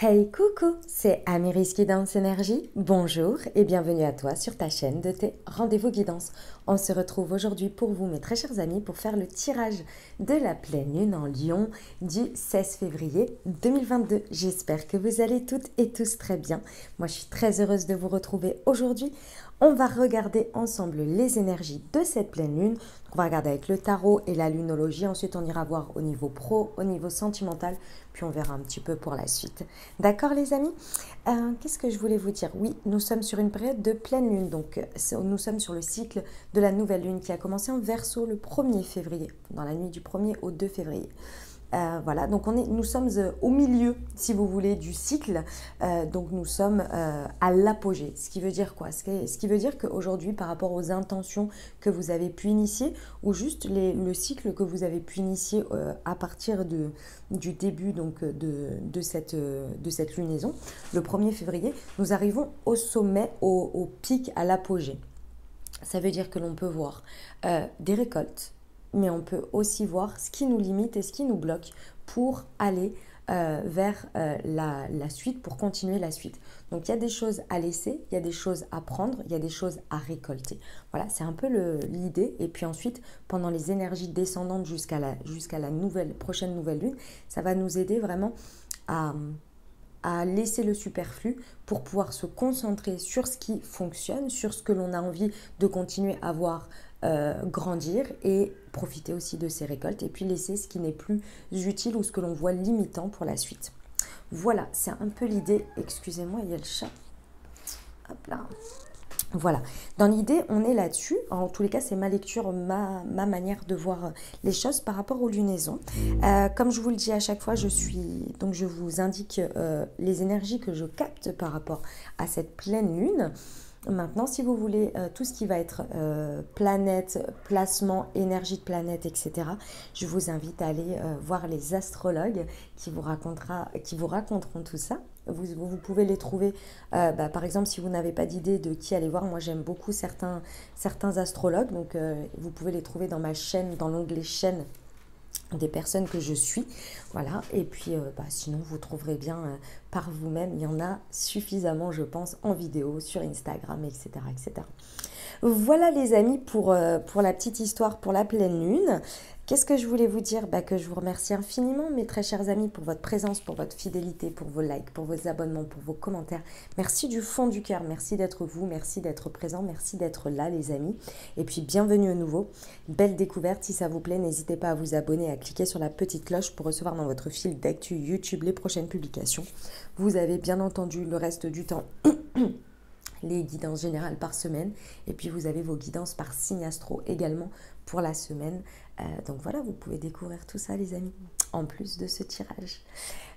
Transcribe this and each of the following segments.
Hey coucou, c'est Amiris Guidance Énergie. Bonjour et bienvenue à toi sur ta chaîne de tes rendez-vous guidance. On se retrouve aujourd'hui pour vous, mes très chers amis, pour faire le tirage de la pleine lune en Lion du 16 février 2022. J'espère que vous allez toutes et tous très bien. Moi, je suis très heureuse de vous retrouver aujourd'hui. On va regarder ensemble les énergies de cette pleine lune. On va regarder avec le tarot et la lunologie. Ensuite, on ira voir au niveau pro, au niveau sentimental. Puis on verra un petit peu pour la suite. D'accord les amis? Qu'est-ce que je voulais vous dire? Oui, nous sommes sur une période de pleine lune. Donc nous sommes sur le cycle de la nouvelle lune qui a commencé en Verseau le 1er février. Dans la nuit du 1er au 2 février. Voilà, donc nous sommes au milieu, si vous voulez, du cycle. Donc nous sommes à l'apogée. Ce qui veut dire quoi? Ce qui veut dire qu'aujourd'hui, par rapport aux intentions que vous avez pu initier, ou juste le cycle que vous avez pu initier à partir du début donc, de cette lunaison, le 1er février, nous arrivons au sommet, au pic, à l'apogée. Ça veut dire que l'on peut voir des récoltes, mais on peut aussi voir ce qui nous limite et ce qui nous bloque pour aller vers la suite, pour continuer la suite. Donc il y a des choses à laisser, il y a des choses à prendre, il y a des choses à récolter. Voilà, c'est un peu l'idée. Et puis ensuite, pendant les énergies descendantes jusqu'à la prochaine nouvelle lune, ça va nous aider vraiment à laisser le superflu pour pouvoir se concentrer sur ce qui fonctionne, sur ce que l'on a envie de continuer à voir grandir et profiter aussi de ces récoltes et puis laisser ce qui n'est plus utile ou ce que l'on voit limitant pour la suite. Voilà, c'est un peu l'idée. Excusez-moi, il y a le chat. Hop là. Voilà, dans l'idée, on est là-dessus. En tous les cas, c'est ma lecture, ma manière de voir les choses par rapport aux lunaisons. Comme je vous le dis à chaque fois, je vous indique les énergies que je capte par rapport à cette pleine lune. Maintenant, si vous voulez tout ce qui va être planète, placement, énergie de planète, etc., je vous invite à aller voir les astrologues qui vous raconteront tout ça. Vous pouvez les trouver, par exemple, si vous n'avez pas d'idée de qui aller voir. Moi, j'aime beaucoup certains astrologues, donc vous pouvez les trouver dans ma chaîne, dans l'onglet chaîne des personnes que je suis, voilà, et puis sinon vous trouverez bien par vous-même, il y en a suffisamment je pense en vidéo sur Instagram, etc. etc. Voilà les amis pour la petite histoire pour la pleine lune. Qu'est-ce que je voulais vous dire? Que je vous remercie infiniment mes très chers amis pour votre présence, pour votre fidélité, pour vos likes, pour vos abonnements, pour vos commentaires. Merci du fond du cœur, merci d'être vous, merci d'être présent, merci d'être là les amis. Et puis bienvenue au nouveau. Belle découverte, si ça vous plaît, n'hésitez pas à vous abonner, à cliquer sur la petite cloche pour recevoir dans votre fil d'actu YouTube les prochaines publications. Vous avez bien entendu le reste du temps les guidances générales par semaine et puis vous avez vos guidances par signe astro également pour la semaine. Donc voilà, vous pouvez découvrir tout ça les amis, en plus de ce tirage.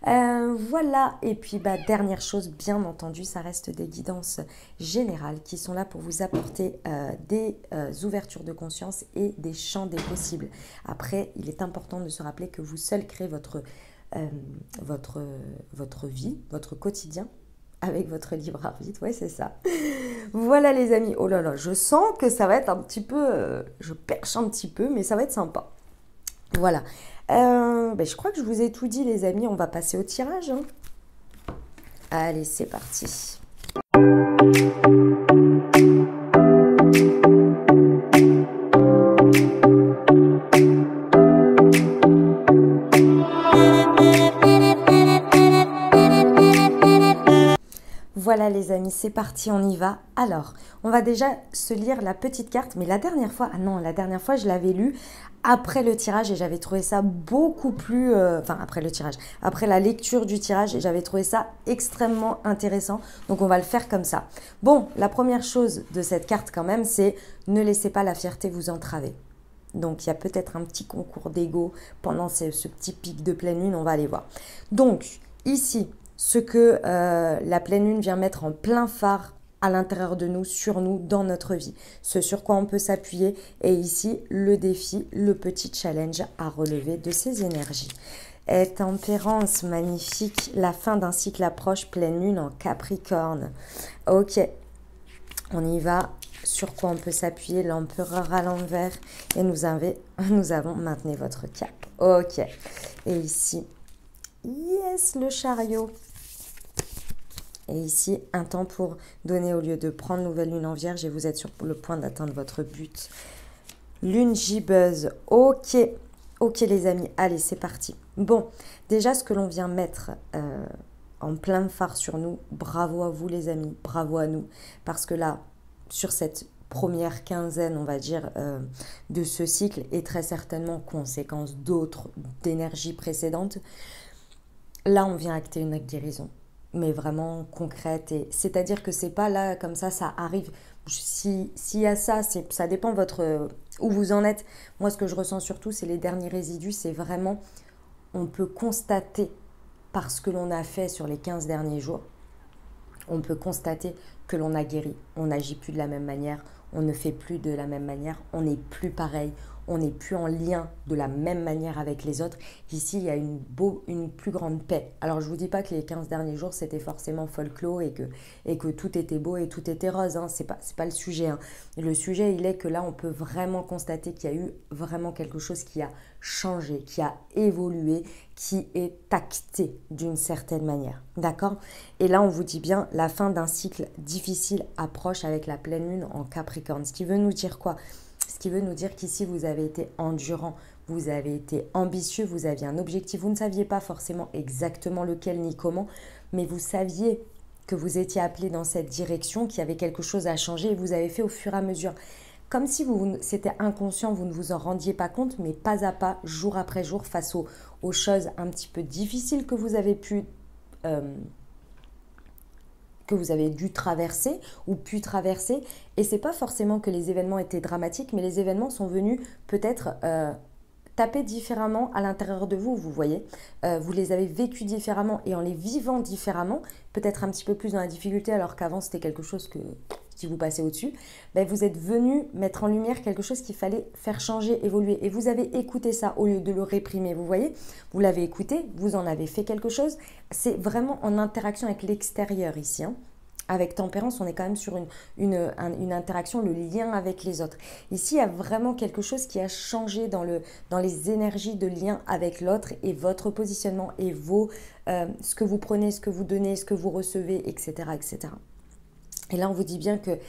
Voilà, et puis dernière chose, bien entendu, ça reste des guidances générales qui sont là pour vous apporter des ouvertures de conscience et des champs des possibles. Après, il est important de se rappeler que vous seul créez votre vie, votre quotidien, avec votre libre arbitre, ouais c'est ça. Voilà les amis, oh là là, je sens que ça va être un petit peu, je perche un petit peu, mais ça va être sympa. Voilà, je crois que je vous ai tout dit les amis, on va passer au tirage. Hein. Allez, c'est parti. Voilà les amis, c'est parti, on y va. Alors, on va déjà se lire la petite carte, mais la dernière fois, je l'avais lu après le tirage et j'avais trouvé ça beaucoup plus... après la lecture du tirage et j'avais trouvé ça extrêmement intéressant. Donc on va le faire comme ça. Bon, la première chose de cette carte quand même, c'est ne laissez pas la fierté vous entraver. Donc il y a peut-être un petit concours d'ego pendant ce petit pic de pleine lune, on va aller voir. Donc ici... ce que la pleine lune vient mettre en plein phare à l'intérieur de nous, sur nous, dans notre vie. Ce sur quoi on peut s'appuyer. Et ici, le défi, le petit challenge à relever de ces énergies. Et tempérance, magnifique. La fin d'un cycle approche, pleine lune en Capricorne. Ok, on y va. Sur quoi on peut s'appuyer, l'empereur à l'envers. Et nous avons maintenu votre cap. Ok, et ici... yes, le chariot. Et ici, un temps pour donner au lieu de prendre nouvelle lune en vierge et vous êtes sur le point d'atteindre votre but. Lune gibbeuse. Ok, ok les amis, allez, c'est parti. Bon, déjà ce que l'on vient mettre en plein phare sur nous, bravo à vous les amis, bravo à nous. Parce que là, sur cette première quinzaine, on va dire, de ce cycle, et très certainement conséquence d'autres, d'énergies précédentes, là on vient acter une guérison, mais vraiment concrète. Et c'est-à-dire que c'est pas là comme ça arrive. S'il y a ça, ça dépend où vous en êtes. Moi, ce que je ressens surtout, c'est les derniers résidus. C'est vraiment, on peut constater, parce que l'on a fait sur les 15 derniers jours, on peut constater que l'on a guéri. On n'agit plus de la même manière, on ne fait plus de la même manière, on n'est plus pareil, on n'est plus en lien de la même manière avec les autres. Ici, il y a une plus grande paix. Alors, je ne vous dis pas que les 15 derniers jours, c'était forcément folklore et que tout était beau et tout était rose. Hein. Ce n'est pas le sujet. Hein. Le sujet, il est que là, on peut vraiment constater qu'il y a eu vraiment quelque chose qui a changé, qui a évolué, qui est acté d'une certaine manière. D'accord? Et là, on vous dit bien, la fin d'un cycle difficile approche avec la pleine lune en Capricorne. Ce qui veut nous dire quoi? Ce qui veut nous dire qu'ici, vous avez été endurant, vous avez été ambitieux, vous aviez un objectif. Vous ne saviez pas forcément exactement lequel ni comment, mais vous saviez que vous étiez appelé dans cette direction, qu'il y avait quelque chose à changer et vous avez fait au fur et à mesure. Comme si c'était inconscient, vous ne vous en rendiez pas compte, mais pas à pas, jour après jour, face aux choses un petit peu difficiles que vous avez que vous avez dû traverser ou pu traverser. Et c'est pas forcément que les événements étaient dramatiques, mais les événements sont venus peut-être taper différemment à l'intérieur de vous, vous voyez. Vous les avez vécus différemment et en les vivant différemment, peut-être un petit peu plus dans la difficulté alors qu'avant c'était quelque chose qui vous passait au-dessus, ben vous êtes venu mettre en lumière quelque chose qu'il fallait faire changer, évoluer. Et vous avez écouté ça au lieu de le réprimer, vous voyez. Vous l'avez écouté, vous en avez fait quelque chose. C'est vraiment en interaction avec l'extérieur ici. Hein. Avec tempérance, on est quand même sur une interaction, le lien avec les autres. Ici, il y a vraiment quelque chose qui a changé dans les énergies de lien avec l'autre et votre positionnement et ce que vous prenez, ce que vous donnez, ce que vous recevez, etc., etc. Et là, on vous dit bien que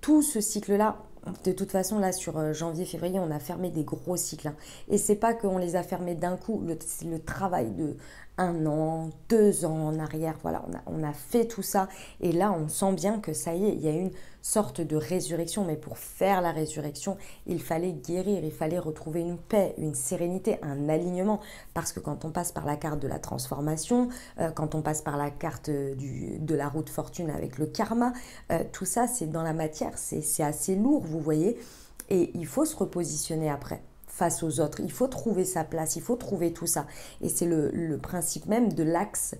tout ce cycle-là, de toute façon, là, sur janvier, février, on a fermé des gros cycles. Hein. Et c'est pas qu'on les a fermés d'un coup. C'est le travail de 1 an, 2 ans en arrière. Voilà, on a fait tout ça. Et là, on sent bien que ça y est, il y a une sorte de résurrection. Mais pour faire la résurrection, il fallait guérir, il fallait retrouver une paix, une sérénité, un alignement. Parce que quand on passe par la carte de la transformation, quand on passe par la carte de la route fortune avec le karma, tout ça, c'est dans la matière, c'est assez lourd, vous voyez. Et il faut se repositionner après. Face aux autres, il faut trouver sa place, il faut trouver tout ça. Et c'est le principe même de l'axe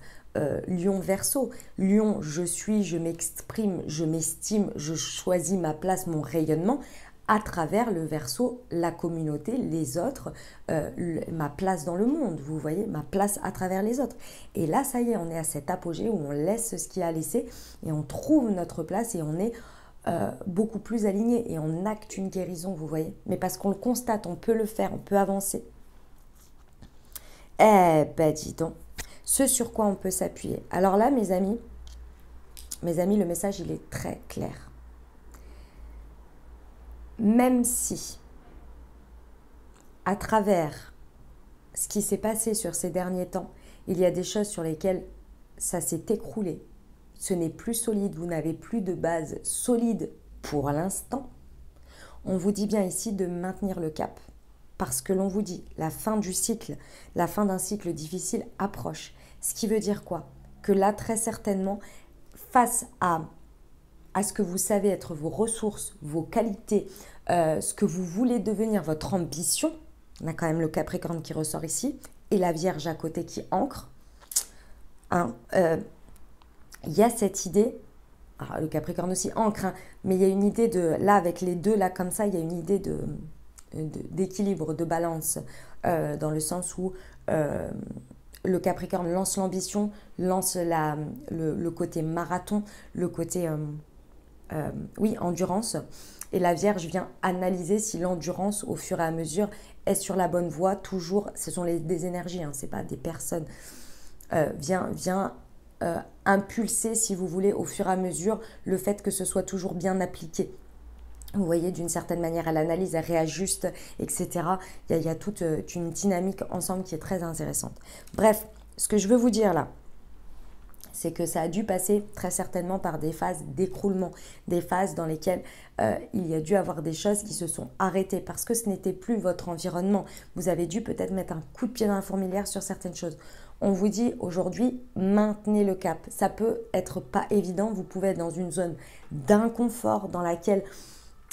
Lion-Verseau. Lion, je suis, je m'exprime, je m'estime, je choisis ma place, mon rayonnement à travers le Verseau, la communauté, les autres, ma place dans le monde, vous voyez, ma place à travers les autres. Et là, ça y est, on est à cet apogée où on laisse ce qui a laissé et on trouve notre place et on est beaucoup plus aligné et on acte une guérison, vous voyez. Mais parce qu'on le constate, on peut le faire, on peut avancer. Eh ben dis donc, ce sur quoi on peut s'appuyer. Alors là, mes amis, le message, il est très clair. Même si, à travers ce qui s'est passé sur ces derniers temps, il y a des choses sur lesquelles ça s'est écroulé, ce n'est plus solide, vous n'avez plus de base solide pour l'instant, on vous dit bien ici de maintenir le cap. Parce que l'on vous dit, la fin du cycle, la fin d'un cycle difficile approche. Ce qui veut dire quoi? Que là, très certainement, face à ce que vous savez être vos ressources, vos qualités, ce que vous voulez devenir, votre ambition, on a quand même le Capricorne qui ressort ici, et la Vierge à côté qui ancre, hein, il y a cette idée, alors le Capricorne aussi ancre, hein, mais il y a une idée de, là avec les deux, là comme ça, il y a une idée d'équilibre, de balance, dans le sens où le Capricorne lance l'ambition, lance le côté marathon, le côté, endurance, et la Vierge vient analyser si l'endurance, au fur et à mesure, est sur la bonne voie, toujours, ce sont des énergies, hein, ce n'est pas des personnes, vient impulser, si vous voulez, au fur et à mesure, le fait que ce soit toujours bien appliqué. Vous voyez, d'une certaine manière, elle analyse, elle réajuste, etc. Il y a toute une dynamique ensemble qui est très intéressante. Bref, ce que je veux vous dire là, c'est que ça a dû passer très certainement par des phases d'écroulement, des phases dans lesquelles il y a dû avoir des choses qui se sont arrêtées parce que ce n'était plus votre environnement. Vous avez dû peut-être mettre un coup de pied dans la fourmilière sur certaines choses. On vous dit aujourd'hui, maintenez le cap. Ça peut être pas évident, vous pouvez être dans une zone d'inconfort dans laquelle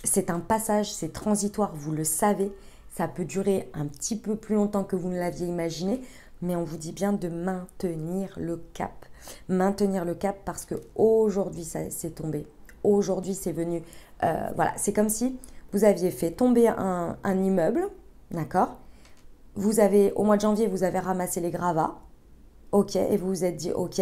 c'est un passage, c'est transitoire, vous le savez. Ça peut durer un petit peu plus longtemps que vous ne l'aviez imaginé, mais on vous dit bien de maintenir le cap. Maintenir le cap parce que aujourd'hui ça c'est tombé. Aujourd'hui c'est venu. Voilà, c'est comme si vous aviez fait tomber un immeuble, d'accord? Vous avez, au mois de janvier, vous avez ramassé les gravats, ok, et vous vous êtes dit, ok,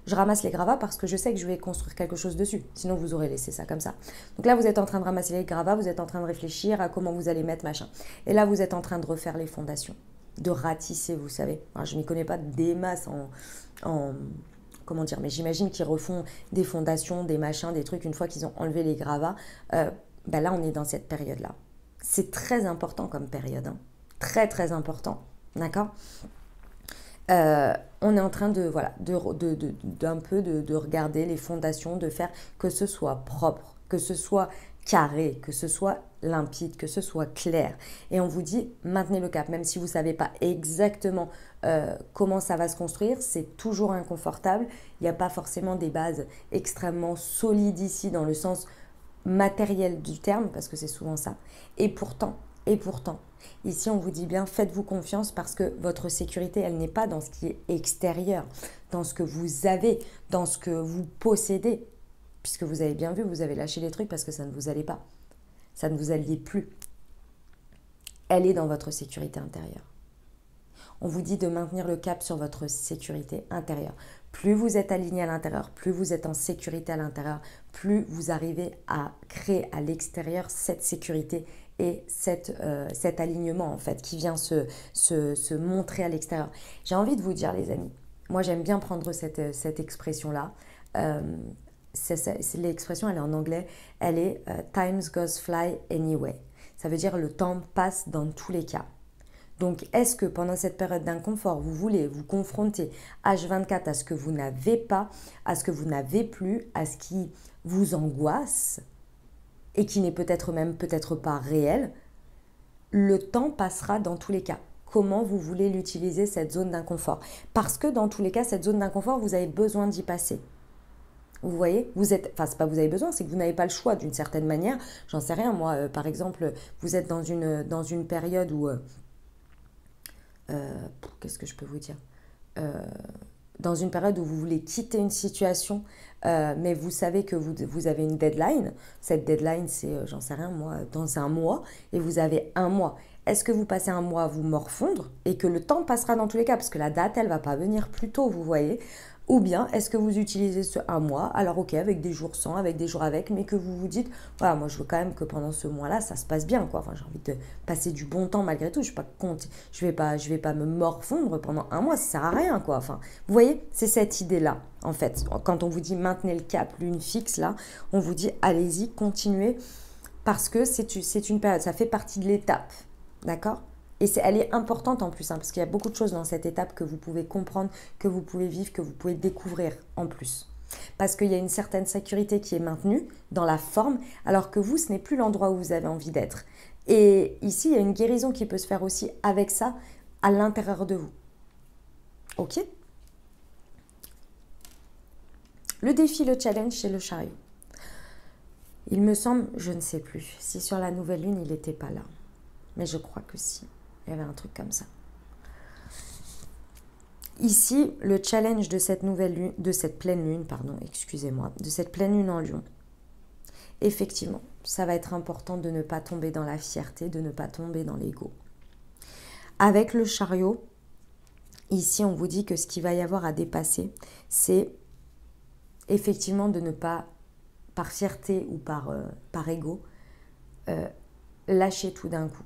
je ramasse les gravats parce que je sais que je vais construire quelque chose dessus. Sinon, vous aurez laissé ça comme ça. Donc là, vous êtes en train de ramasser les gravats, vous êtes en train de réfléchir à comment vous allez mettre machin. Et là, vous êtes en train de refaire les fondations, de ratisser, vous savez. Alors, je ne m'y connais pas des masses en comment dire, mais j'imagine qu'ils refont des fondations, des machins, des trucs une fois qu'ils ont enlevé les gravats. Ben là, on est dans cette période-là. C'est très important comme période, hein. Très, très important. D'accord? On est en train de, voilà, d'un peu de regarder les fondations, de faire que ce soit propre, que ce soit carré, que ce soit limpide, que ce soit clair. Et on vous dit, maintenez le cap, même si vous ne savez pas exactement comment ça va se construire, c'est toujours inconfortable. Il n'y a pas forcément des bases extrêmement solides ici dans le sens matériel du terme, parce que c'est souvent ça. Et pourtant, ici on vous dit bien, faites-vous confiance parce que votre sécurité, elle n'est pas dans ce qui est extérieur, dans ce que vous avez, dans ce que vous possédez. Puisque vous avez bien vu, vous avez lâché les trucs parce que ça ne vous allait pas. Ça ne vous alliez plus. Elle est dans votre sécurité intérieure. On vous dit de maintenir le cap sur votre sécurité intérieure. Plus vous êtes aligné à l'intérieur, plus vous êtes en sécurité à l'intérieur, plus vous arrivez à créer à l'extérieur cette sécurité et cet alignement en fait qui vient se montrer à l'extérieur. J'ai envie de vous dire les amis, moi j'aime bien prendre cette expression-là. L'expression elle est en anglais, elle est Time goes fly anyway. Ça veut dire le temps passe dans tous les cas. Donc, est-ce que pendant cette période d'inconfort, vous voulez vous confronter H24 à ce que vous n'avez pas, à ce que vous n'avez plus, à ce qui vous angoisse et qui n'est peut-être même peut-être pas réel? Le temps passera dans tous les cas. Comment vous voulez l'utiliser cette zone d'inconfort? Parce que dans tous les cas, cette zone d'inconfort, vous avez besoin d'y passer. Vous voyez, enfin c'est pas vous avez besoin, c'est que vous n'avez pas le choix d'une certaine manière. J'en sais rien, moi, par exemple, vous êtes dans une période où qu'est-ce que je peux vous dire, dans une période où vous voulez quitter une situation, mais vous savez que vous avez une deadline. Cette deadline, c'est, j'en sais rien, moi, dans un mois, et vous avez un mois. Est-ce que vous passez un mois à vous morfondre et que le temps passera dans tous les cas, parce que la date, elle va pas venir plus tôt, vous voyez? Ou bien, est-ce que vous utilisez ce un mois, alors ok, avec des jours sans, avec des jours avec, mais que vous vous dites, voilà, moi je veux quand même que pendant ce mois-là, ça se passe bien, quoi. Enfin, j'ai envie de passer du bon temps malgré tout. Je vais pas me morfondre pendant un mois, ça sert à rien, quoi. Enfin, vous voyez, c'est cette idée-là, en fait. Quand on vous dit maintenez le cap, lune fixe, là, on vous dit allez-y, continuez, parce que c'est une période, ça fait partie de l'étape, d'accord? Et elle est importante en plus, hein, parce qu'il y a beaucoup de choses dans cette étape que vous pouvez comprendre, que vous pouvez vivre, que vous pouvez découvrir en plus. Parce qu'il y a une certaine sécurité qui est maintenue dans la forme, alors que vous, ce n'est plus l'endroit où vous avez envie d'être. Et ici, il y a une guérison qui peut se faire aussi avec ça, à l'intérieur de vous. Ok? Le défi, le challenge, c'est le chariot. Il me semble, je ne sais plus, si sur la nouvelle lune, il n'était pas là. Mais je crois que si. Il y avait un truc comme ça. Ici, le challenge de cette nouvelle lune, de cette pleine lune, pardon, excusez-moi, de cette pleine lune en Lion. Effectivement, ça va être important de ne pas tomber dans la fierté, de ne pas tomber dans l'ego. Avec le chariot, ici, on vous dit que ce qu'il va y avoir à dépasser, c'est effectivement de ne pas, par fierté ou par ego, lâcher tout d'un coup.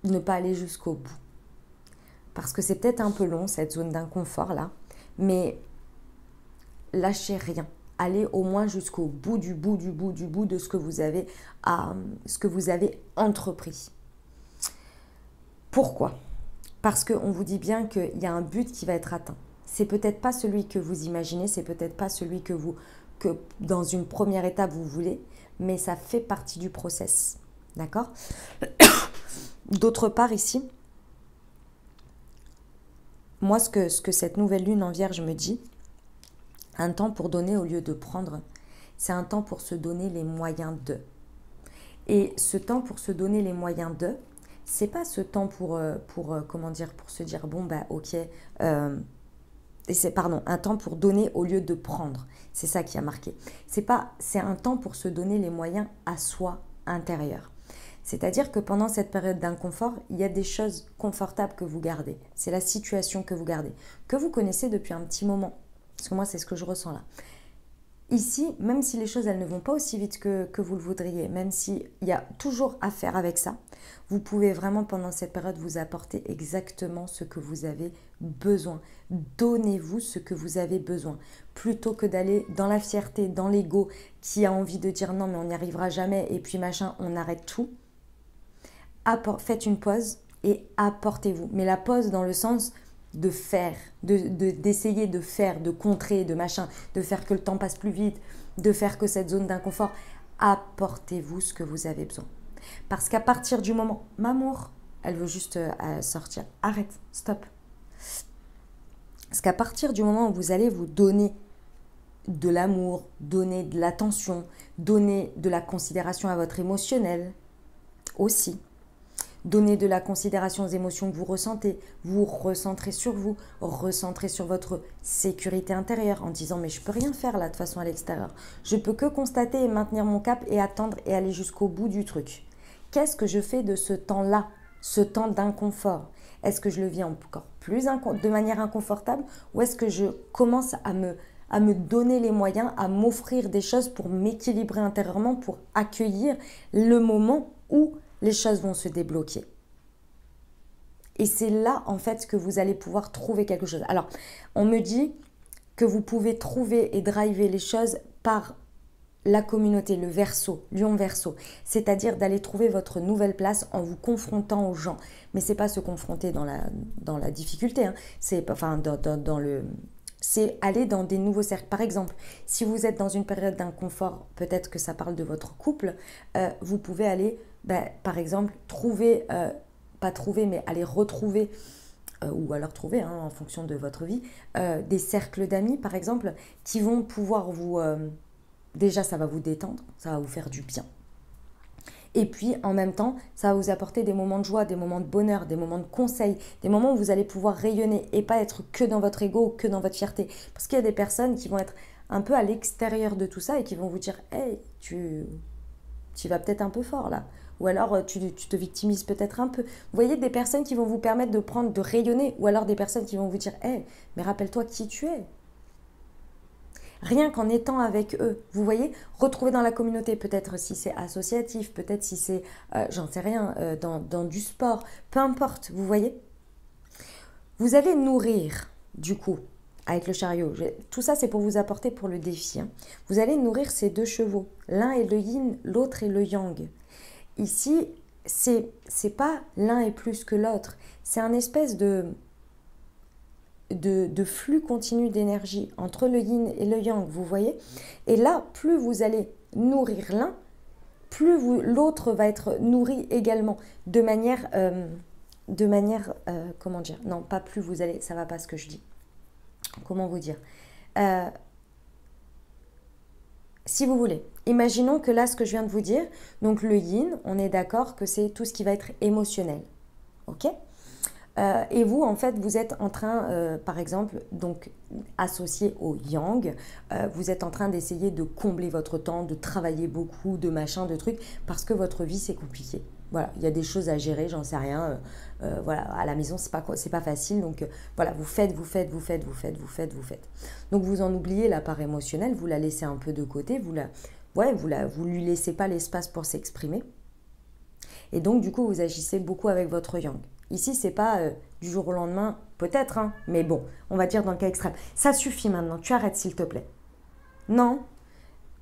Ne pas aller jusqu'au bout. Parce que c'est peut-être un peu long, cette zone d'inconfort là, mais lâchez rien. Allez au moins jusqu'au bout du bout du bout du bout de ce que vous avez, entrepris. Pourquoi? Parce qu'on vous dit bien qu'il y a un but qui va être atteint. C'est peut-être pas celui que vous imaginez, c'est peut-être pas celui que dans une première étape vous voulez, mais ça fait partie du process. D'accord? D'autre part ici, moi ce que cette nouvelle lune en Vierge me dit, un temps pour donner au lieu de prendre, c'est un temps pour se donner les moyens de. Et ce temps pour se donner les moyens de, c'est pas ce temps pour se dire bon bah ok, un temps pour donner au lieu de prendre. C'est ça qui a marqué. C'est un temps pour se donner les moyens à soi intérieur. C'est-à-dire que pendant cette période d'inconfort, il y a des choses confortables que vous gardez. C'est la situation que vous gardez, que vous connaissez depuis un petit moment. Parce que moi, c'est ce que je ressens là. Ici, même si les choses elles ne vont pas aussi vite que vous le voudriez, même s'il y a toujours à faire avec ça, vous pouvez vraiment pendant cette période vous apporter exactement ce que vous avez besoin. Donnez-vous ce que vous avez besoin. Plutôt que d'aller dans la fierté, dans l'ego qui a envie de dire non mais on n'y arrivera jamais et puis machin, on arrête tout. Faites une pause et apportez-vous. Mais la pause dans le sens de faire, d'essayer de faire, de contrer, de machin, de faire que le temps passe plus vite, de faire que cette zone d'inconfort, apportez-vous ce que vous avez besoin. Parce qu'à partir du moment, Mamour, elle veut juste sortir, arrête, stop. Parce qu'à partir du moment où vous allez vous donner de l'amour, donner de l'attention, donner de la considération à votre émotionnel aussi, donner de la considération aux émotions que vous ressentez, vous recentrez sur vous, recentrez sur votre sécurité intérieure en disant mais je peux rien faire là de toute façon à l'extérieur. Je peux que constater et maintenir mon cap et attendre et aller jusqu'au bout du truc. Qu'est-ce que je fais de ce temps-là, ce temps d'inconfort? Est-ce que je le vis encore plus de manière inconfortable ou est-ce que je commence à me donner les moyens, à m'offrir des choses pour m'équilibrer intérieurement, pour accueillir le moment où les choses vont se débloquer. Et c'est là, en fait, que vous allez pouvoir trouver quelque chose. Alors, on me dit que vous pouvez trouver et driver les choses par la communauté, le Verseau, Lion Verseau. C'est-à-dire d'aller trouver votre nouvelle place en vous confrontant aux gens. Mais ce n'est pas se confronter dans la difficulté. Hein. C'est aller dans des nouveaux cercles. Par exemple, si vous êtes dans une période d'inconfort, peut-être que ça parle de votre couple, vous pouvez aller, par exemple, aller retrouver, ou alors trouver, hein, en fonction de votre vie, des cercles d'amis, par exemple, qui vont pouvoir vous... déjà, ça va vous détendre, ça va vous faire du bien. Et puis, en même temps, ça va vous apporter des moments de joie, des moments de bonheur, des moments de conseil, des moments où vous allez pouvoir rayonner et pas être que dans votre ego ou que dans votre fierté. Parce qu'il y a des personnes qui vont être un peu à l'extérieur de tout ça et qui vont vous dire « Hey, tu vas peut-être un peu fort là ». Ou alors, tu te victimises peut-être un peu. Vous voyez, des personnes qui vont vous permettre de rayonner. Ou alors des personnes qui vont vous dire « Hey, mais rappelle-toi qui tu es ». Rien qu'en étant avec eux, vous voyez, retrouver dans la communauté, peut-être si c'est associatif, peut-être si c'est, j'en sais rien, dans du sport, peu importe, vous voyez. Vous allez nourrir, du coup, avec le chariot, tout ça c'est pour vous apporter pour le défi, hein. Vous allez nourrir ces deux chevaux, l'un est le yin, l'autre est le yang. Ici, c'est pas l'un est plus que l'autre, c'est un espèce de flux continu d'énergie entre le yin et le yang, vous voyez. Et là, plus vous allez nourrir l'un, plus l'autre va être nourri également, de manière, comment dire, non, pas plus vous allez, ça va pas ce que je dis. Comment vous dire, si vous voulez, imaginons que là, ce que je viens de vous dire, donc le yin, on est d'accord que c'est tout ce qui va être émotionnel, ok ? Et vous, en fait, vous êtes en train, par exemple, donc associé au yang, vous êtes en train d'essayer de combler votre temps, de travailler beaucoup, de machin, de trucs, parce que votre vie, c'est compliqué. Voilà, il y a des choses à gérer, j'en sais rien. Voilà, à la maison, c'est pas facile. Donc, voilà, vous faites. Donc, vous en oubliez la part émotionnelle, vous la laissez un peu de côté, vous lui laissez pas l'espace pour s'exprimer. Et donc, du coup, vous agissez beaucoup avec votre yang. Ici, c'est pas du jour au lendemain, peut-être, hein, mais bon, on va dire dans le cas extrême. Ça suffit maintenant, tu arrêtes s'il te plaît. Non.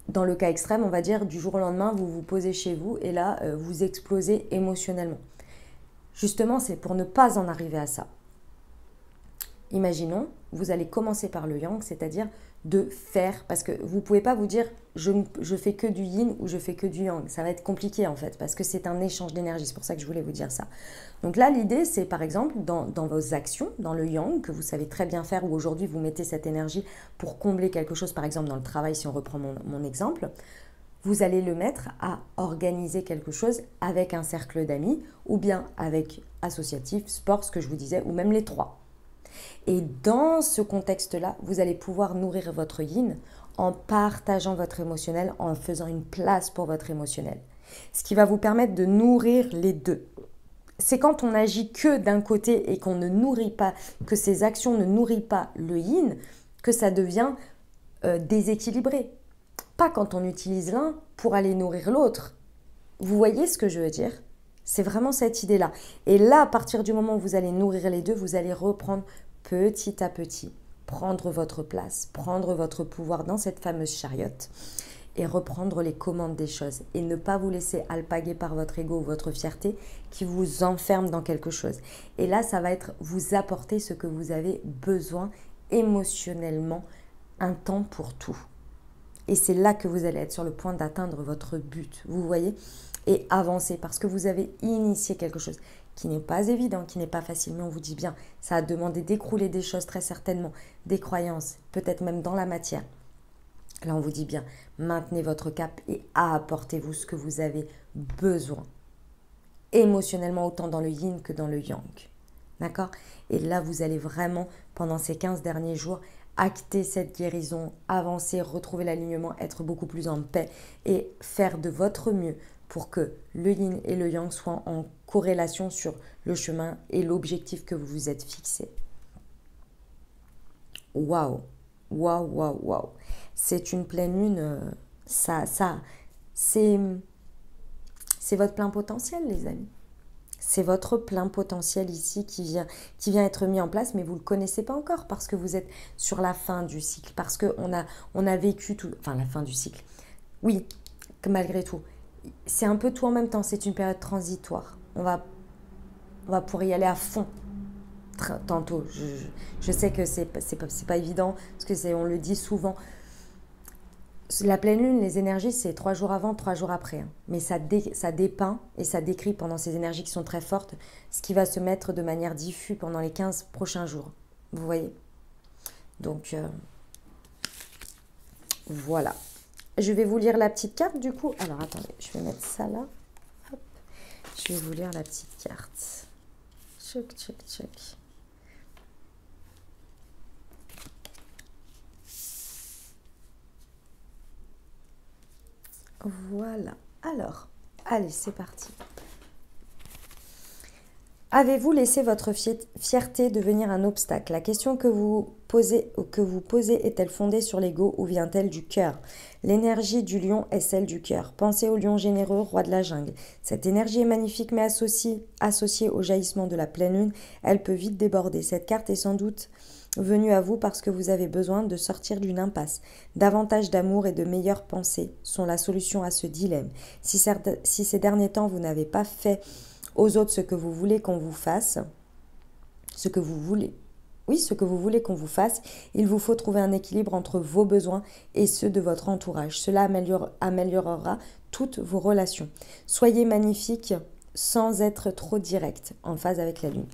Dans le cas extrême, on va dire, du jour au lendemain, vous vous posez chez vous et là, vous explosez émotionnellement. Justement, c'est pour ne pas en arriver à ça. Imaginons, vous allez commencer par le yang, c'est-à-dire de faire, parce que vous ne pouvez pas vous dire je fais que du yin ou je fais que du yang. Ça va être compliqué en fait, parce que c'est un échange d'énergie. C'est pour ça que je voulais vous dire ça. Donc là, l'idée, c'est par exemple dans vos actions, dans le yang, que vous savez très bien faire, où aujourd'hui vous mettez cette énergie pour combler quelque chose, par exemple dans le travail, si on reprend mon exemple, vous allez le mettre à organiser quelque chose avec un cercle d'amis, ou bien avec associatif, sport, ce que je vous disais, ou même les trois. Et dans ce contexte-là, vous allez pouvoir nourrir votre yin en partageant votre émotionnel, en faisant une place pour votre émotionnel. Ce qui va vous permettre de nourrir les deux. C'est quand on agit que d'un côté et qu'on ne nourrit pas, que ces actions ne nourrissent pas le yin, que ça devient déséquilibré. Pas quand on utilise l'un pour aller nourrir l'autre. Vous voyez ce que je veux dire? C'est vraiment cette idée-là. Et là, à partir du moment où vous allez nourrir les deux, vous allez reprendre petit à petit, prendre votre place, prendre votre pouvoir dans cette fameuse chariote et reprendre les commandes des choses et ne pas vous laisser alpaguer par votre ego ou votre fierté qui vous enferme dans quelque chose. Et là, ça va être vous apporter ce que vous avez besoin émotionnellement, un temps pour tout. Et c'est là que vous allez être sur le point d'atteindre votre but, vous voyez, et avancer parce que vous avez initié quelque chose qui n'est pas évident, qui n'est pas facile, mais on vous dit bien, ça a demandé d'écrouler des choses très certainement, des croyances, peut-être même dans la matière. Là, on vous dit bien, maintenez votre cap et apportez-vous ce que vous avez besoin, émotionnellement autant dans le yin que dans le yang. D'accord? Et là, vous allez vraiment, pendant ces 15 derniers jours, acter cette guérison, avancer, retrouver l'alignement, être beaucoup plus en paix et faire de votre mieux pour que le yin et le yang soient en corrélation sur le chemin et l'objectif que vous vous êtes fixé. Waouh, waouh, waouh, waouh. C'est une pleine lune, c'est votre plein potentiel, les amis. C'est votre plein potentiel ici qui vient être mis en place, mais vous ne le connaissez pas encore parce que vous êtes sur la fin du cycle, parce qu'on a vécu tout, enfin la fin du cycle. Oui, que malgré tout, c'est un peu tout en même temps, c'est une période transitoire. On va pouvoir y aller à fond tantôt. Je sais que c'est pas évident, parce que on le dit souvent. La pleine lune, les énergies, c'est 3 jours avant, 3 jours après. Hein. Mais ça dépeint et ça décrit pendant ces énergies qui sont très fortes ce qui va se mettre de manière diffuse pendant les 15 prochains jours. Vous voyez? Donc, voilà. Je vais vous lire la petite carte du coup. Alors, attendez, je vais mettre ça là. Hop. Je vais vous lire la petite carte. Tchouk, tchouk, tchouk. Voilà. Alors, allez, c'est parti. Avez-vous laissé votre fierté devenir un obstacle? La question que vous posez est-elle fondée sur l'ego ou vient-elle du cœur? L'énergie du lion est celle du cœur. Pensez au lion généreux, roi de la jungle. Cette énergie est magnifique, mais associée au jaillissement de la pleine lune, elle peut vite déborder. Cette carte est sans doute venue à vous parce que vous avez besoin de sortir d'une impasse. Davantage d'amour et de meilleures pensées sont la solution à ce dilemme. Si ces derniers temps, vous n'avez pas fait aux autres ce que vous voulez qu'on vous fasse, ce que vous voulez qu'on vous fasse, il vous faut trouver un équilibre entre vos besoins et ceux de votre entourage. Cela améliorera toutes vos relations. Soyez magnifique sans être trop direct, en phase avec la lune.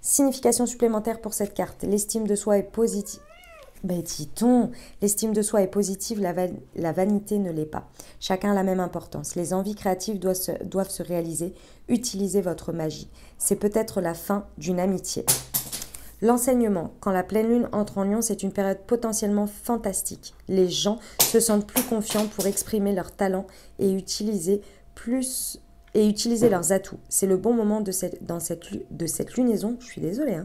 Signification supplémentaire pour cette carte, l'estime de soi est positive. Ben dit-on, l'estime de soi est positive, la vanité ne l'est pas. Chacun a la même importance. Les envies créatives doivent se réaliser. Utilisez votre magie. C'est peut-être la fin d'une amitié. L'enseignement, quand la pleine lune entre en lion, c'est une période potentiellement fantastique. Les gens se sentent plus confiants pour exprimer leurs talents et utiliser leurs atouts. C'est le bon moment de cette lunaison, je suis désolée,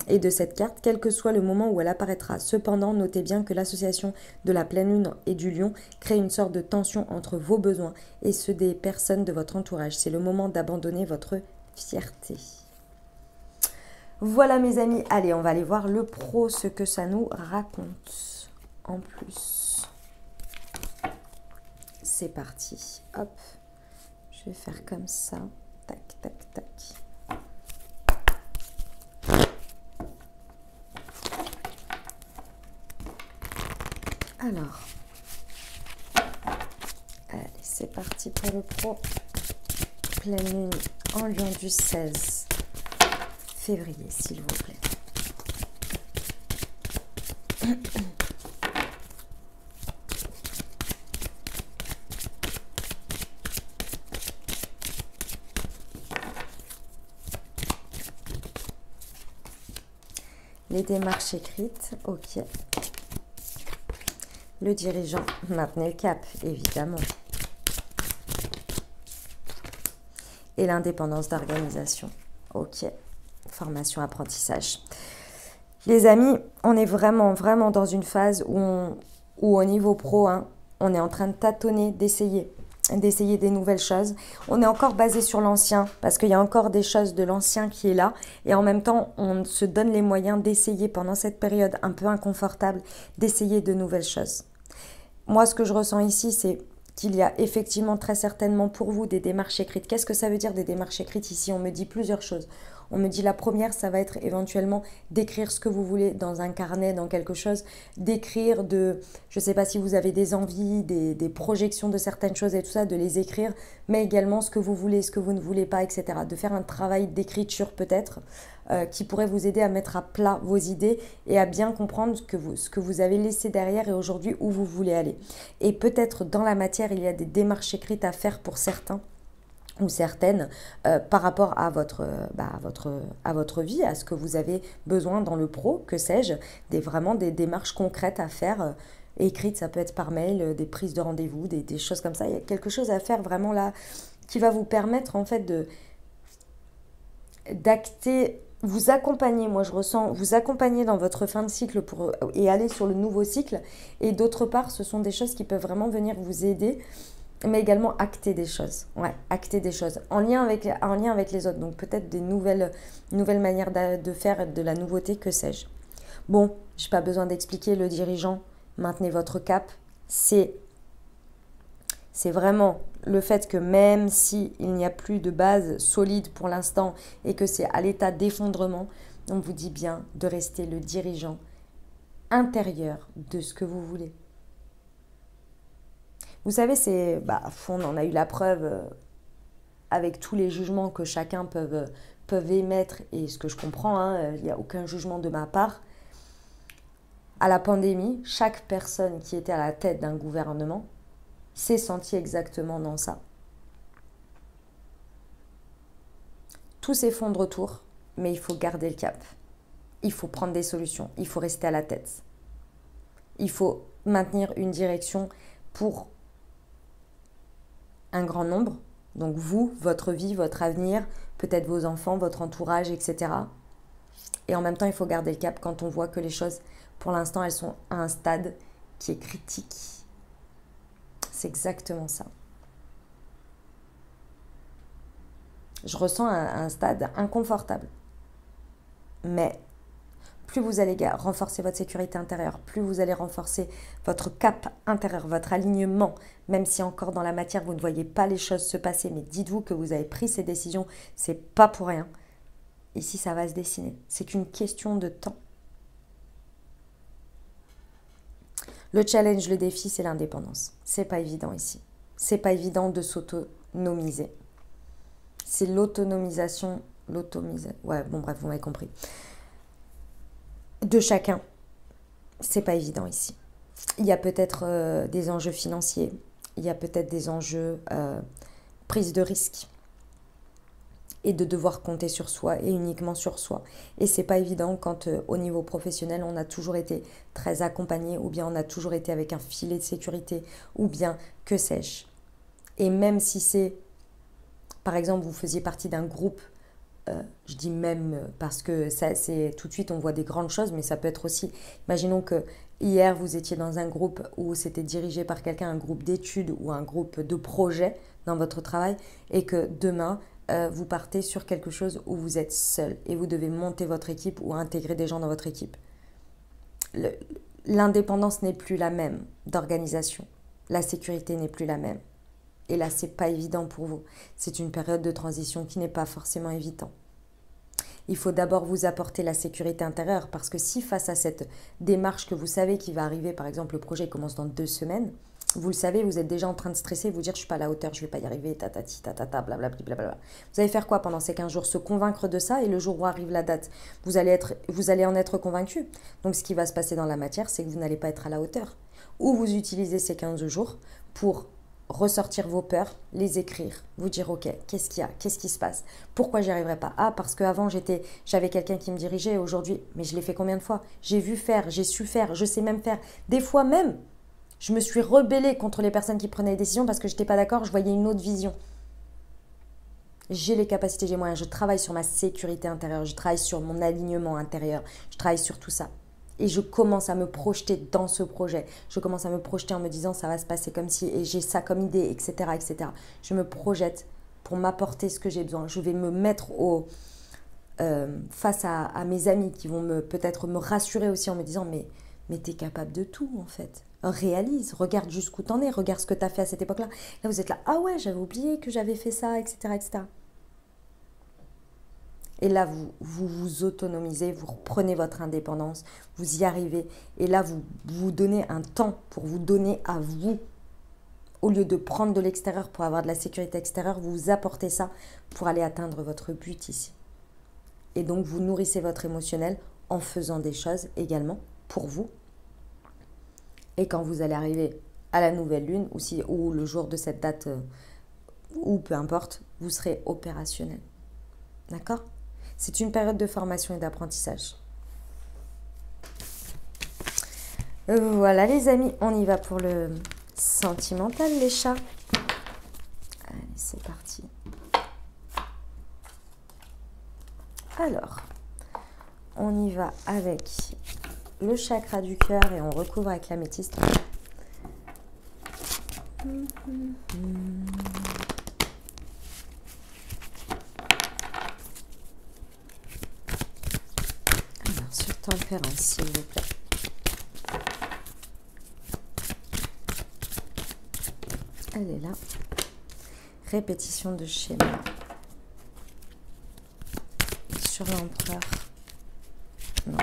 et de cette carte, quel que soit le moment où elle apparaîtra. Cependant, notez bien que l'association de la pleine lune et du lion crée une sorte de tension entre vos besoins et ceux des personnes de votre entourage. C'est le moment d'abandonner votre fierté. Voilà mes amis, allez, on va aller voir le pro, ce que ça nous raconte en plus. c'est parti. Hop, je vais faire comme ça. Tac, tac, tac. Alors, allez, c'est parti pour le pro. Pleine lune en lion du 16 février, s'il vous plaît. Les démarches écrites, ok. Le dirigeant, maintenez le cap, évidemment. Et l'indépendance d'organisation, ok. Formation, apprentissage. Les amis, on est vraiment dans une phase où au niveau pro, hein, on est en train de tâtonner, d'essayer des nouvelles choses. On est encore basé sur l'ancien parce qu'il y a encore des choses de l'ancien qui est là et en même temps on se donne les moyens d'essayer pendant cette période un peu inconfortable d'essayer de nouvelles choses. Moi ce que je ressens ici c'est qu'il y a effectivement très certainement pour vous des démarches écrites. Qu'est-ce que ça veut dire des démarches écrites ici? On me dit plusieurs choses. On me dit la première, ça va être éventuellement d'écrire ce que vous voulez dans un carnet, dans quelque chose, d'écrire je ne sais pas si vous avez des envies, des projections de certaines choses et tout ça, de les écrire, mais également ce que vous voulez, ce que vous ne voulez pas, etc. De faire un travail d'écriture peut-être qui pourrait vous aider à mettre à plat vos idées et à bien comprendre ce que vous avez laissé derrière et aujourd'hui où vous voulez aller. Et peut-être dans la matière, il y a des démarches écrites à faire pour certains ou certaines par rapport à votre vie, à ce que vous avez besoin dans le pro, que sais-je, vraiment des démarches concrètes à faire, écrites, ça peut être par mail, des prises de rendez-vous, des choses comme ça. Il y a quelque chose à faire vraiment là qui va vous permettre en fait d'acter, vous accompagner, moi je ressens, vous accompagner dans votre fin de cycle et aller sur le nouveau cycle. Et d'autre part, ce sont des choses qui peuvent vraiment venir vous aider, mais également acter des choses. Ouais, acter des choses en lien avec les autres. Donc peut-être des nouvelles manières de faire, de la nouveauté, que sais-je. Bon, je n'ai pas besoin d'expliquer le dirigeant. Maintenez votre cap. C'est vraiment le fait que même s'il n'y a plus de base solide pour l'instant et que c'est à l'état d'effondrement, on vous dit bien de rester le dirigeant intérieur de ce que vous voulez. Vous savez, on en a eu la preuve avec tous les jugements que chacun peut émettre, et ce que je comprends, il n'y a aucun jugement de ma part. À la pandémie, chaque personne qui était à la tête d'un gouvernement s'est sentie exactement dans ça. Tout s'effondre autour, mais il faut garder le cap. Il faut prendre des solutions, il faut rester à la tête. Il faut maintenir une direction pour un grand nombre, donc vous, votre vie, votre avenir, peut-être vos enfants, votre entourage, etc. Et en même temps, il faut garder le cap quand on voit que les choses, pour l'instant, elles sont à un stade qui est critique. C'est exactement ça. Je ressens un stade inconfortable. Mais plus vous allez renforcer votre sécurité intérieure, plus vous allez renforcer votre cap intérieur, votre alignement, même si encore dans la matière, vous ne voyez pas les choses se passer, mais dites-vous que vous avez pris ces décisions, c'est pas pour rien. Ici, ça va se dessiner. C'est qu'une question de temps. Le challenge, le défi, c'est l'indépendance. C'est pas évident ici. C'est pas évident de s'autonomiser. C'est l'autonomisation, ouais, bon bref, vous m'avez compris. De chacun, c'est pas évident ici. Il y a peut-être des enjeux financiers, il y a peut-être des enjeux prise de risque et de devoir compter sur soi et uniquement sur soi. Et c'est pas évident quand au niveau professionnel, on a toujours été très accompagné ou bien on a toujours été avec un filet de sécurité ou bien que sais-je. Et même si c'est, par exemple, vous faisiez partie d'un groupe, je dis même parce que ça, c'est tout de suite on voit des grandes choses, mais ça peut être aussi, imaginons que hier vous étiez dans un groupe où c'était dirigé par quelqu'un, un groupe d'études ou un groupe de projets dans votre travail, et que demain vous partez sur quelque chose où vous êtes seul et vous devez monter votre équipe ou intégrer des gens dans votre équipe. L'indépendance n'est plus la même d'organisation, la sécurité n'est plus la même. Et là, c'est pas évident pour vous. C'est une période de transition qui n'est pas forcément évidente. Il faut d'abord vous apporter la sécurité intérieure parce que si face à cette démarche que vous savez qui va arriver, par exemple le projet commence dans 2 semaines, vous le savez, vous êtes déjà en train de stresser, vous dire je suis pas à la hauteur, je vais pas y arriver, tatati, tatata, blablabla, blablabla. Vous allez faire quoi pendant ces 15 jours? Se convaincre de ça et le jour où arrive la date, vous allez en être convaincu. Donc ce qui va se passer dans la matière, c'est que vous n'allez pas être à la hauteur. Ou vous utilisez ces 15 jours pour ressortir vos peurs, les écrire, vous dire ok, qu'est-ce qu'il y a, qu'est-ce qui se passe, pourquoi j'y arriverai pas? Ah, parce qu'avant j'avais quelqu'un qui me dirigeait, aujourd'hui, mais je l'ai fait combien de fois? J'ai vu faire, j'ai su faire, je sais même faire. Des fois même, je me suis rebellée contre les personnes qui prenaient les décisions parce que je n'étais pas d'accord, je voyais une autre vision. J'ai les capacités, j'ai les moyens, je travaille sur ma sécurité intérieure, je travaille sur mon alignement intérieur, je travaille sur tout ça. Et je commence à me projeter dans ce projet. Je commence à me projeter en me disant ça va se passer comme si, et j'ai ça comme idée, etc., etc. Je me projette pour m'apporter ce que j'ai besoin. Je vais me mettre face à mes amis qui vont peut-être me rassurer aussi en me disant mais tu es capable de tout en fait. Réalise, regarde jusqu'où t'en es, regarde ce que tu as fait à cette époque-là. Là, vous êtes là, ah ouais, j'avais oublié que j'avais fait ça, etc., etc. Et là, vous autonomisez, vous reprenez votre indépendance, vous y arrivez. Et là, vous vous donnez un temps pour vous donner à vous. Au lieu de prendre de l'extérieur pour avoir de la sécurité extérieure, vous apportez ça pour aller atteindre votre but ici. Et donc, vous nourrissez votre émotionnel en faisant des choses également pour vous. Et quand vous allez arriver à la nouvelle lune, ou le jour de cette date, ou peu importe, vous serez opérationnel. D'accord ? C'est une période de formation et d'apprentissage. Voilà les amis, on y va pour le sentimental les chats. Allez, c'est parti. Alors, on y va avec le chakra du cœur et on recouvre avec l'améthyste. Alors, sur tempérance, s'il vous plaît. Elle est là. Répétition de schéma. Sur l'empereur. Non.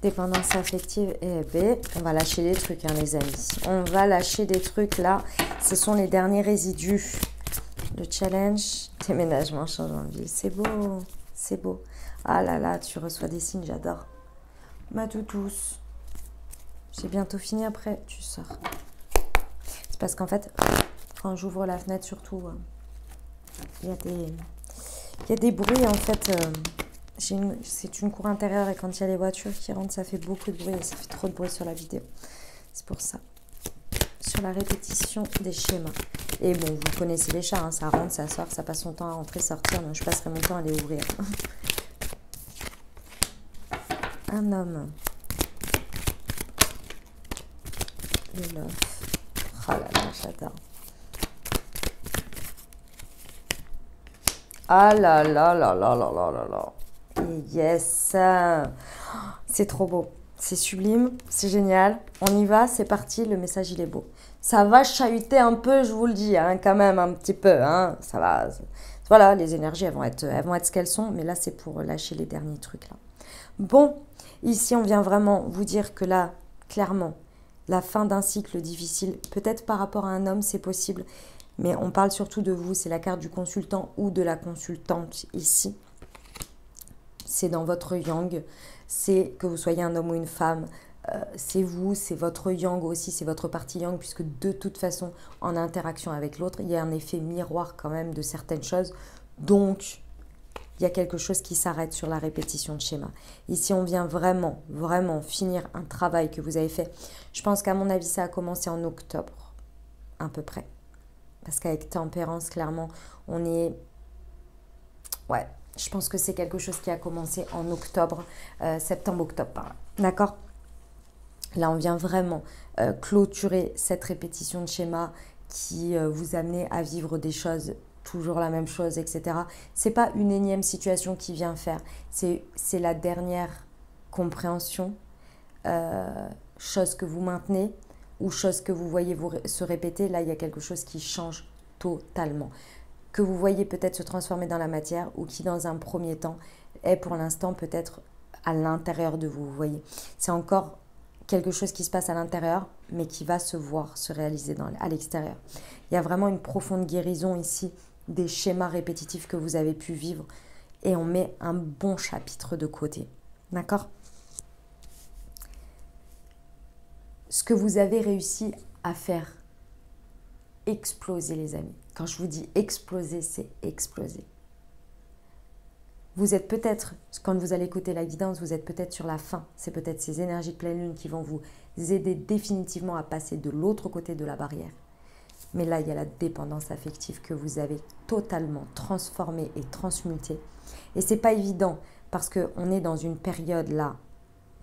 Dépendance affective et B. On va lâcher des trucs, hein, les amis. On va lâcher des trucs là. Ce sont les derniers résidus. Le challenge, déménagement, changement de vie. C'est beau, c'est beau. Ah là là, tu reçois des signes, j'adore. Ma toutousse. J'ai bientôt fini après, tu sors. C'est parce qu'en fait, quand j'ouvre la fenêtre, surtout, il y a des bruits en fait. C'est une cour intérieure et quand il y a les voitures qui rentrent, ça fait beaucoup de bruit et ça fait trop de bruit sur la vidéo. C'est pour ça. Sur la répétition des schémas. Et bon, vous connaissez les chats, hein, ça rentre, ça sort, ça passe son temps à rentrer, sortir. Donc je passerai mon temps à les ouvrir. Un homme. Le love. Oh là là, j'adore. Ah là là là là là là là là. Yes, c'est trop beau, c'est sublime, c'est génial. On y va, c'est parti, le message il est beau. Ça va chahuter un peu, je vous le dis, hein, quand même un petit peu. Hein, ça va. Voilà, les énergies, elles vont être ce qu'elles sont, mais là c'est pour lâcher les derniers trucs là. Bon, ici on vient vraiment vous dire que là, clairement, la fin d'un cycle difficile, peut-être par rapport à un homme, c'est possible, mais on parle surtout de vous, c'est la carte du consultant ou de la consultante ici. C'est dans votre yang, c'est que vous soyez un homme ou une femme, c'est vous, c'est votre yang aussi, c'est votre partie yang, puisque de toute façon, en interaction avec l'autre, il y a un effet miroir quand même de certaines choses. Donc, il y a quelque chose qui s'arrête sur la répétition de schéma. Ici, on vient vraiment, vraiment finir un travail que vous avez fait. Je pense qu'à mon avis, ça a commencé en octobre, à peu près. Parce qu'avec tempérance, clairement, on est... Ouais. Je pense que c'est quelque chose qui a commencé en octobre, septembre-octobre par là. D'accord ? Là, on vient vraiment clôturer cette répétition de schéma qui vous amenait à vivre des choses toujours la même chose, etc. C'est pas une énième situation qui vient faire. C'est la dernière compréhension, chose que vous maintenez ou chose que vous voyez se répéter. Là, il y a quelque chose qui change totalement. Que vous voyez peut-être se transformer dans la matière ou qui, dans un premier temps, est pour l'instant peut-être à l'intérieur de vous. Vous voyez, c'est encore quelque chose qui se passe à l'intérieur, mais qui va se voir, se réaliser à l'extérieur. Il y a vraiment une profonde guérison ici des schémas répétitifs que vous avez pu vivre et on met un bon chapitre de côté. D'accord ? Ce que vous avez réussi à faire exploser, les amis. Quand je vous dis exploser, c'est exploser. Vous êtes peut-être, quand vous allez écouter la guidance, vous êtes peut-être sur la fin. C'est peut-être ces énergies de pleine lune qui vont vous aider définitivement à passer de l'autre côté de la barrière. Mais là, il y a la dépendance affective que vous avez totalement transformée et transmutée. Et ce n'est pas évident parce qu'on est dans une période là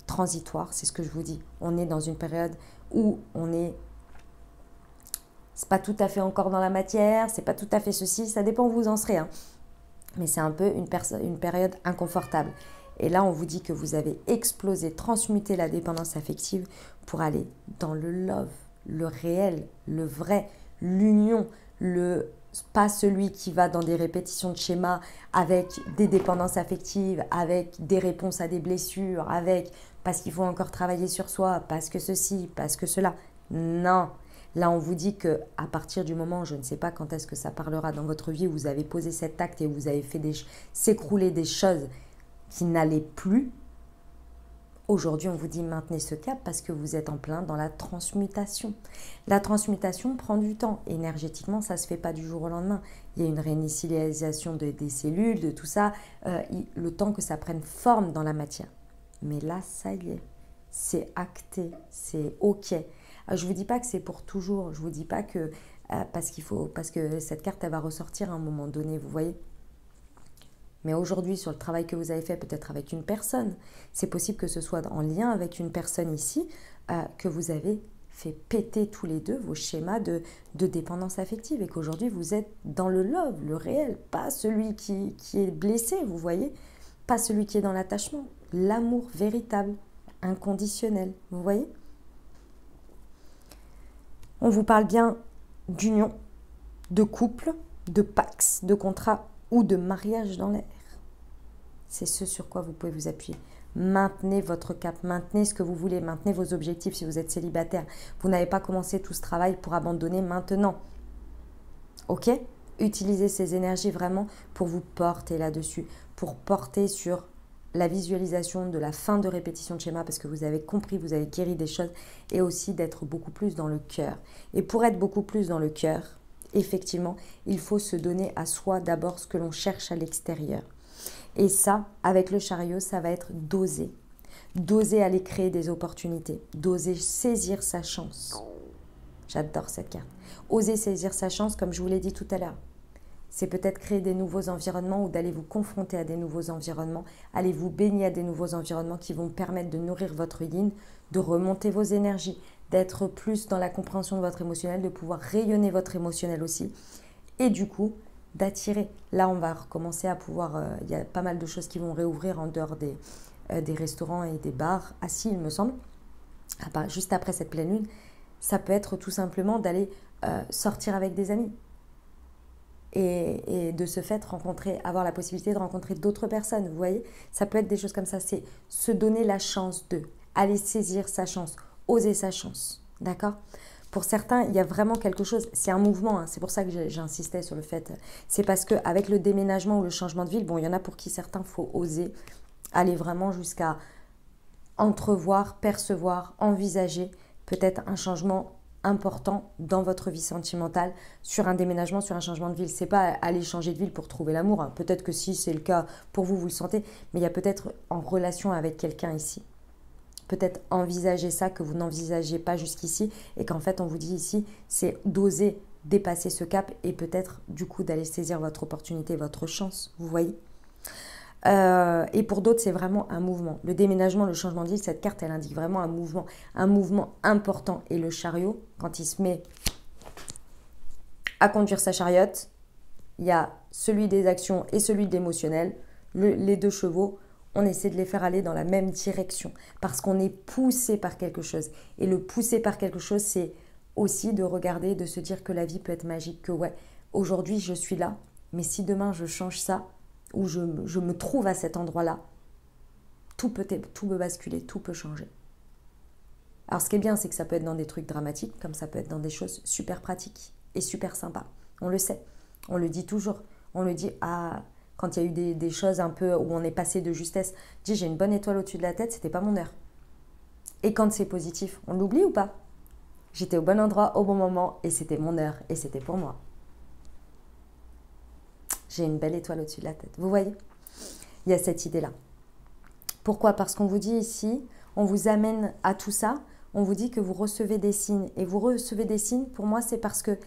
transitoire, c'est ce que je vous dis. On est dans une période où c'est pas tout à fait encore dans la matière, c'est pas tout à fait ceci, ça dépend où vous en serez. Mais c'est un peu une période inconfortable. Et là, on vous dit que vous avez explosé, transmuté la dépendance affective pour aller dans le love, le réel, le vrai, l'union, pas celui qui va dans des répétitions de schémas avec des dépendances affectives, avec des réponses à des blessures, avec parce qu'il faut encore travailler sur soi, parce que ceci, parce que cela. Non. Là, on vous dit que à partir du moment, je ne sais pas quand est-ce que ça parlera dans votre vie, où vous avez posé cet acte et vous avez fait s'écrouler des choses qui n'allaient plus. Aujourd'hui, on vous dit maintenez ce cap parce que vous êtes en plein dans la transmutation. La transmutation prend du temps. Énergétiquement, ça ne se fait pas du jour au lendemain. Il y a une réinitialisation des cellules, de tout ça, le temps que ça prenne forme dans la matière. Mais là, ça y est, c'est acté, c'est OK. Je ne vous dis pas que c'est pour toujours, je ne vous dis pas que parce que cette carte elle va ressortir à un moment donné, vous voyez. Mais aujourd'hui, sur le travail que vous avez fait, peut-être avec une personne, c'est possible que ce soit en lien avec une personne ici, que vous avez fait péter tous les deux vos schémas de dépendance affective et qu'aujourd'hui vous êtes dans le love, le réel, pas celui qui est blessé, vous voyez, pas celui qui est dans l'attachement, l'amour véritable, inconditionnel, vous voyez. On vous parle bien d'union, de couple, de pax, de contrat ou de mariage dans l'air. C'est ce sur quoi vous pouvez vous appuyer. Maintenez votre cap, maintenez ce que vous voulez, maintenez vos objectifs si vous êtes célibataire. Vous n'avez pas commencé tout ce travail pour abandonner maintenant. Ok ? Utilisez ces énergies vraiment pour vous porter là-dessus, pour porter sur la visualisation de la fin de répétition de schéma parce que vous avez compris, vous avez guéri des choses et aussi d'être beaucoup plus dans le cœur. Et pour être beaucoup plus dans le cœur, effectivement, il faut se donner à soi d'abord ce que l'on cherche à l'extérieur. Et ça, avec le chariot, ça va être d'oser. D'oser aller créer des opportunités, d'oser saisir sa chance. J'adore cette carte. Oser saisir sa chance, comme je vous l'ai dit tout à l'heure. C'est peut-être créer des nouveaux environnements ou d'aller vous confronter à des nouveaux environnements, aller vous baigner à des nouveaux environnements qui vont permettre de nourrir votre yin, de remonter vos énergies, d'être plus dans la compréhension de votre émotionnel, de pouvoir rayonner votre émotionnel aussi. Et du coup, d'attirer. Là, on va recommencer à pouvoir... il y a pas mal de choses qui vont réouvrir en dehors des restaurants et des bars assis, il me semble. Juste après cette pleine lune, ça peut être tout simplement d'aller sortir avec des amis. Et de ce fait, avoir la possibilité de rencontrer d'autres personnes, vous voyez. Ça peut être des choses comme ça, c'est se donner la chance de, aller saisir sa chance, oser sa chance, d'accord ? Pour certains, il y a vraiment quelque chose, c'est un mouvement, hein, c'est pour ça que j'insistais sur le fait, c'est parce qu'avec le déménagement ou le changement de ville, bon, il y en a pour qui certains, il faut oser aller vraiment jusqu'à entrevoir, percevoir, envisager peut-être un changement important dans votre vie sentimentale sur un déménagement, sur un changement de ville. C'est pas aller changer de ville pour trouver l'amour. Hein. Peut-être que si c'est le cas pour vous, vous le sentez, mais il y a peut-être en relation avec quelqu'un ici. Peut-être envisager ça que vous n'envisagez pas jusqu'ici et qu'en fait on vous dit ici, c'est d'oser dépasser ce cap et peut-être du coup d'aller saisir votre opportunité, votre chance, vous voyez. Et pour d'autres, c'est vraiment un mouvement. Le déménagement, le changement de ville, cette carte, elle indique vraiment un mouvement important. Et le chariot, quand il se met à conduire sa chariote, Il y a celui des actions et celui de l'émotionnel. Les deux chevaux, on essaie de les faire aller dans la même direction parce qu'on est poussé par quelque chose. Et le pousser par quelque chose, c'est aussi de regarder, de se dire que la vie peut être magique, que ouais, aujourd'hui je suis là, mais si demain je change ça, ou je me trouve à cet endroit-là, tout peut basculer, tout peut changer. Alors ce qui est bien, c'est que ça peut être dans des trucs dramatiques, comme ça peut être dans des choses super pratiques et super sympas. On le sait, on le dit toujours. On le dit quand il y a eu des choses un peu où on est passé de justesse. Dis, j'ai une bonne étoile au-dessus de la tête, c'était pas mon heure. Et quand c'est positif, on l'oublie ou pas? J'étais au bon endroit, au bon moment, et c'était mon heure, et c'était pour moi. J'ai une belle étoile au-dessus de la tête. Vous voyez? Il y a cette idée-là. Pourquoi? Parce qu'on vous dit ici, on vous amène à tout ça, on vous dit que vous recevez des signes. Et vous recevez des signes, pour moi, c'est parce que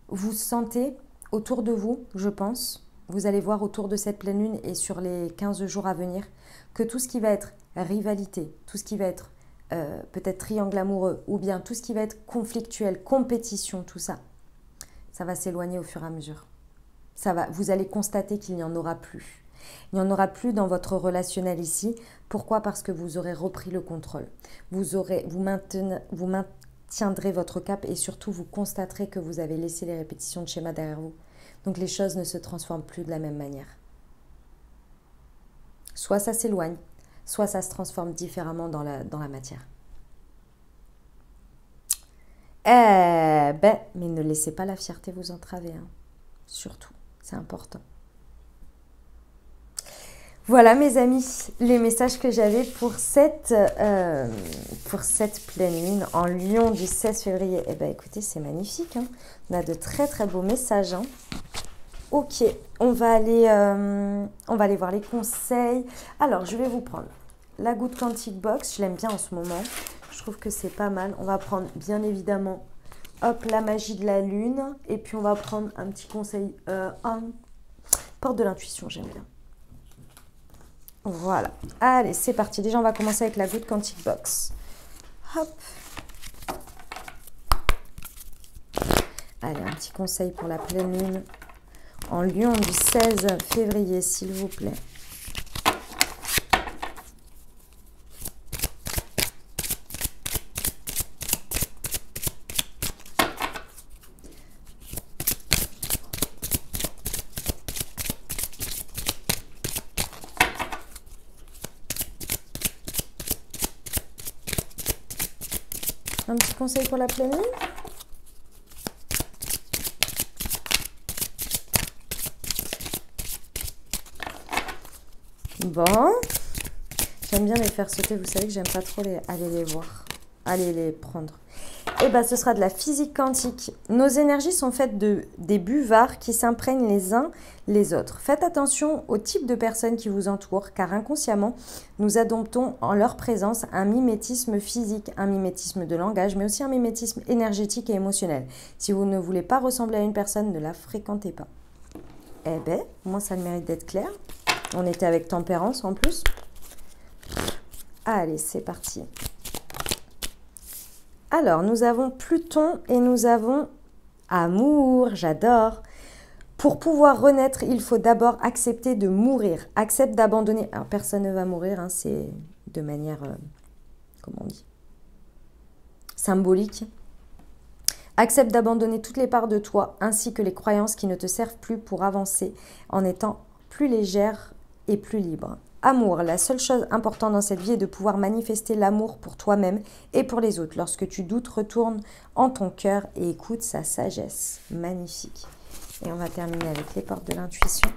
vous sentez autour de vous, je pense, vous allez voir autour de cette pleine lune et sur les 15 jours à venir, que tout ce qui va être rivalité, tout ce qui va être peut-être triangle amoureux, ou bien tout ce qui va être conflictuel, compétition, tout ça, ça va s'éloigner au fur et à mesure. Vous allez constater qu'il n'y en aura plus. Il n'y en aura plus dans votre relationnel ici. Pourquoi? Parce que vous aurez repris le contrôle. Vous maintiendrez votre cap et surtout vous constaterez que vous avez laissé les répétitions de schéma derrière vous. Donc les choses ne se transforment plus de la même manière. Soit ça s'éloigne, soit ça se transforme différemment dans la matière. Mais ne laissez pas la fierté vous entraver. Hein. Surtout, c'est important. Voilà mes amis, les messages que j'avais pour cette pleine lune en Lion du 16 février. Eh bien écoutez, c'est magnifique. Hein. On a de très très beaux messages. Hein. Ok, on va aller voir les conseils. Alors, je vais vous prendre la Good Quantic Box. Je l'aime bien en ce moment. Je trouve que c'est pas mal. On va prendre bien évidemment, hop, la magie de la lune. Et puis on va prendre un petit conseil, porte de l'intuition, j'aime bien. Voilà, allez, c'est parti. Déjà, on va commencer avec la Good Quantic Box. Hop. Allez, un petit conseil pour la pleine lune en Lion du 16 février, s'il vous plaît. Un petit conseil pour la pleine lune. Bon, j'aime bien les faire sauter. Vous savez que j'aime pas trop aller les voir, aller les prendre. Et bien, ce sera de la physique quantique. Nos énergies sont faites des buvards qui s'imprègnent les uns les autres. Faites attention au type de personnes qui vous entourent, car inconsciemment, nous adoptons en leur présence un mimétisme physique, un mimétisme de langage, mais aussi un mimétisme énergétique et émotionnel. Si vous ne voulez pas ressembler à une personne, ne la fréquentez pas. Eh bien, moi, ça le mérite d'être clair. On était avec tempérance en plus. Allez, c'est parti. Alors, nous avons Pluton et nous avons amour, j'adore. Pour pouvoir renaître, il faut d'abord accepter de mourir. Accepte d'abandonner. Alors, personne ne va mourir, hein, c'est de manière, comment on dit, symbolique. Accepte d'abandonner toutes les parts de toi, ainsi que les croyances qui ne te servent plus pour avancer, en étant plus légère et plus libre. Amour, la seule chose importante dans cette vie est de pouvoir manifester l'amour pour toi-même et pour les autres. Lorsque tu doutes, retourne en ton cœur et écoute sa sagesse. Magnifique. Et on va terminer avec les portes de l'intuition.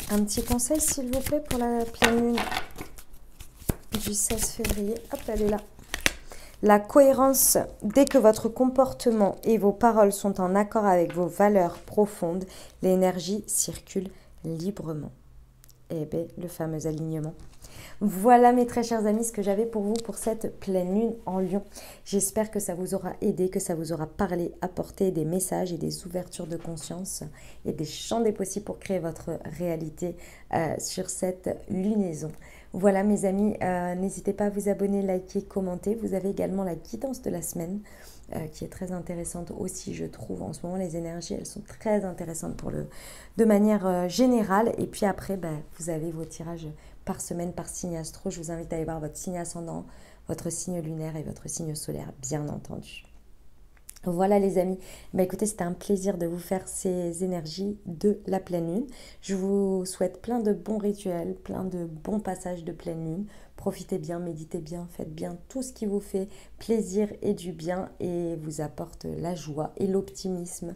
Un petit conseil, s'il vous plaît, pour la pleine lune du 16 février. Hop, elle est là. La cohérence, dès que votre comportement et vos paroles sont en accord avec vos valeurs profondes, l'énergie circule librement. Eh bien, le fameux alignement. Voilà mes très chers amis ce que j'avais pour vous pour cette pleine lune en Lion. J'espère que ça vous aura aidé, que ça vous aura parlé, apporté des messages et des ouvertures de conscience et des champs des possibles pour créer votre réalité sur cette lunaison. Voilà mes amis, n'hésitez pas à vous abonner, liker, commenter. Vous avez également la guidance de la semaine qui est très intéressante aussi, je trouve. En ce moment, les énergies, elles sont très intéressantes de manière générale. Et puis après, vous avez vos tirages par semaine, par signe astro. Je vous invite à aller voir votre signe ascendant, votre signe lunaire et votre signe solaire, bien entendu. Voilà les amis, écoutez, c'était un plaisir de vous faire ces énergies de la pleine lune. Je vous souhaite plein de bons rituels, plein de bons passages de pleine lune. Profitez bien, méditez bien, faites bien tout ce qui vous fait plaisir et du bien et vous apporte la joie et l'optimisme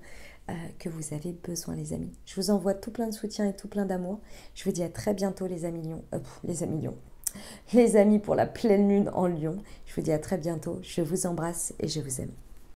que vous avez besoin les amis. Je vous envoie tout plein de soutien et tout plein d'amour. Je vous dis à très bientôt les amis lions. Les amis pour la pleine lune en Lion. Je vous dis à très bientôt. Je vous embrasse et je vous aime.